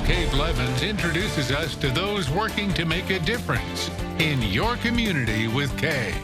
Kate Levens introduces us to those working to make a difference in your community with Kay.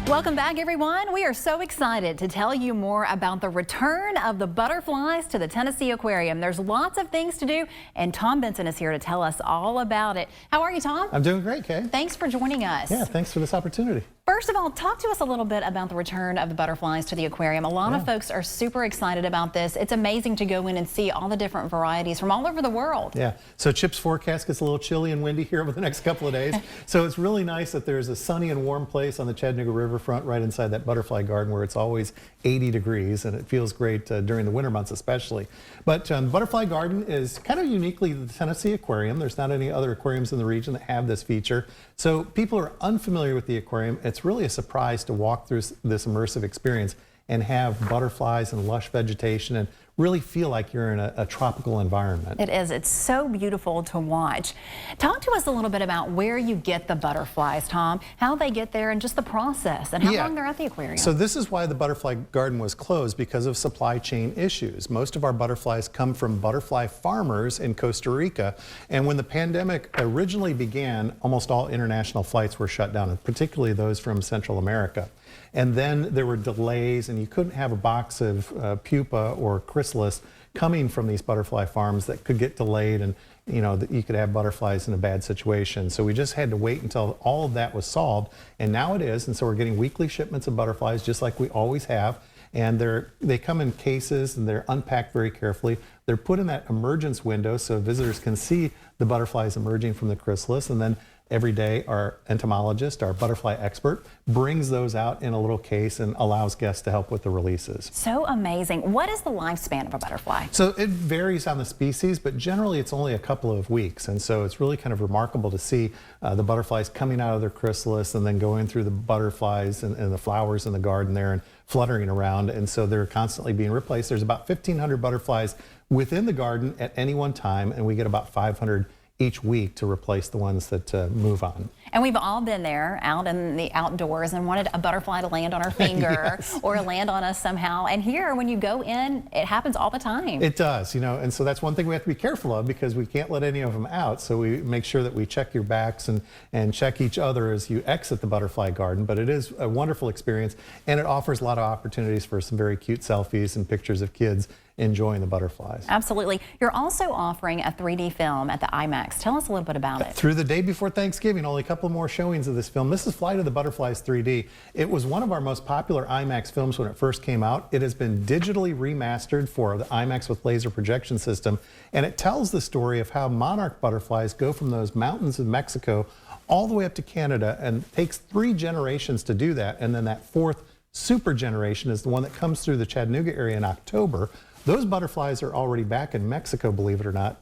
Welcome back, everyone. We are so excited to tell you more about the return of the butterflies to the Tennessee Aquarium. There's lots of things to do, and Thom Benson is here to tell us all about it. How are you, Thom? I'm doing great, Kay. Thanks for joining us. Yeah, thanks for this opportunity. First of all, talk to us a little bit about the return of the butterflies to the aquarium. A lot of folks are super excited about this. It's amazing to go in and see all the different varieties from all over the world. Yeah, so Chip's forecast gets a little chilly and windy here over the next couple of days. So it's really nice that there's a sunny and warm place on the Chattanooga Riverfront right inside that butterfly garden where it's always 80 degrees, and it feels great during the winter months especially. But Butterfly Garden is kind of uniquely the Tennessee Aquarium. There's not any other aquariums in the region that have this feature. So people are unfamiliar with the aquarium. It's really a surprise to walk through this immersive experience and have butterflies and lush vegetation and really feel like you're in a tropical environment. It is. It's so beautiful to watch. Talk to us a little bit about where you get the butterflies, Thom, how they get there and just the process and how long they're at the aquarium. So this is why the butterfly garden was closed, because of supply chain issues. Most of our butterflies come from butterfly farmers in Costa Rica. And when the pandemic originally began, almost all international flights were shut down, particularly those from Central America. And then there were delays, and you couldn't have a box of pupa or chrysalis coming from these butterfly farms that could get delayed, and you could have butterflies in a bad situation. So we just had to wait until all of that was solved, and now it is. And so we're getting weekly shipments of butterflies just like we always have. And they come in cases, and they're unpacked very carefully. They're put in that emergence window so visitors can see the butterflies emerging from the chrysalis, and then every day our entomologist, our butterfly expert, brings those out in a little case and allows guests to help with the releases. So amazing. What is the lifespan of a butterfly? So it varies on the species, but generally it's only a couple of weeks. And so it's really kind of remarkable to see the butterflies coming out of their chrysalis and then going through the butterflies and the flowers in the garden there and fluttering around. And so they're constantly being replaced. There's about 1,500 butterflies within the garden at any one time, and we get about 500 each week to replace the ones that move on. And we've all been there out in the outdoors and wanted a butterfly to land on our finger or land on us somehow. And here, when you go in, it happens all the time. It does, and so that's one thing we have to be careful of, because we can't let any of them out. So we make sure that we check your backs and check each other as you exit the butterfly garden. But it is a wonderful experience, and it offers a lot of opportunities for some very cute selfies and pictures of kids enjoying the butterflies. Absolutely. You're also offering a 3D film at the IMAX. Tell us a little bit about it. Through the day before Thanksgiving, only a couple more showings of this film. This is Flight of the Butterflies 3D. It was one of our most popular IMAX films when it first came out. It has been digitally remastered for the IMAX with laser projection system, and it tells the story of how monarch butterflies go from those mountains of Mexico all the way up to Canada, and it takes 3 generations to do that. And then that 4th super generation is the one that comes through the Chattanooga area in October. Those butterflies are already back in Mexico, believe it or not,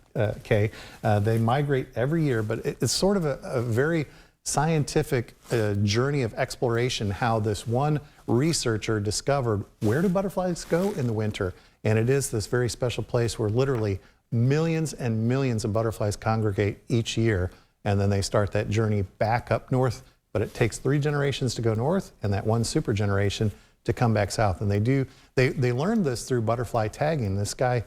Kay. They migrate every year, but it's sort of a very scientific journey of exploration, how this one researcher discovered where do butterflies go in the winter. And it is this very special place where literally millions and millions of butterflies congregate each year, and then they start that journey back up north. But it takes 3 generations to go north and that 1 super generation to come back south. And they learned this through butterfly tagging. This guy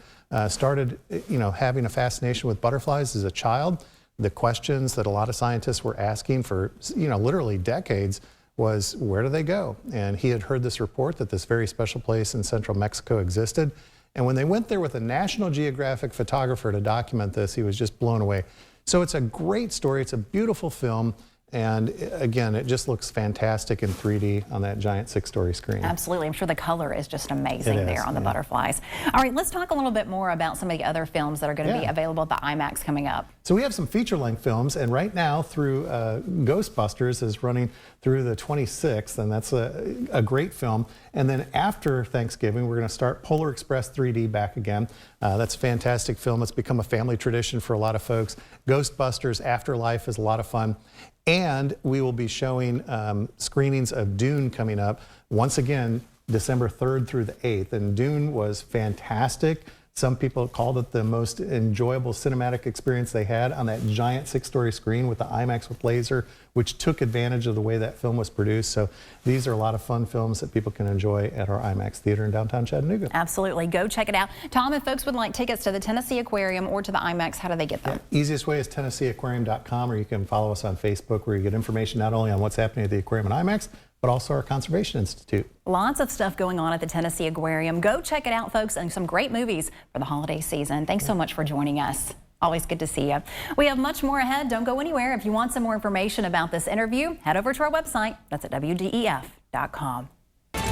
started having a fascination with butterflies as a child. The questions that a lot of scientists were asking for literally decades was, where do they go? And he had heard this report that this very special place in central Mexico existed. And when they went there with a National Geographic photographer to document this, he was just blown away. So it's a great story. It's a beautiful film. And again, it just looks fantastic in 3D on that giant 6-story screen. Absolutely. I'm sure the color is just amazing there on the butterflies. All right, let's talk a little bit more about some of the other films that are going to be available at the IMAX coming up. So we have some feature-length films, and right now through Ghostbusters is running through the 26th, and that's a great film. And then after Thanksgiving, we're going to start Polar Express 3D back again. That's a fantastic film. It's become a family tradition for a lot of folks. Ghostbusters Afterlife is a lot of fun. And we will be showing screenings of Dune coming up once again December 3rd through the 8th. And Dune was fantastic. Some people called it the most enjoyable cinematic experience they had on that giant 6-story screen with the IMAX with laser, which took advantage of the way that film was produced. So these are a lot of fun films that people can enjoy at our IMAX theater in downtown Chattanooga. Absolutely. Go check it out. Thom, if folks would like tickets to the Tennessee Aquarium or to the IMAX, how do they get them? Yeah, easiest way is TennesseeAquarium.com, or you can follow us on Facebook, where you get information not only on what's happening at the Aquarium and IMAX, but also our Conservation Institute. Lots of stuff going on at the Tennessee Aquarium. Go check it out, folks, and some great movies for the holiday season. Thanks so much for joining us. Always good to see you. We have much more ahead. Don't go anywhere. If you want some more information about this interview, head over to our website. That's at WDEF.com.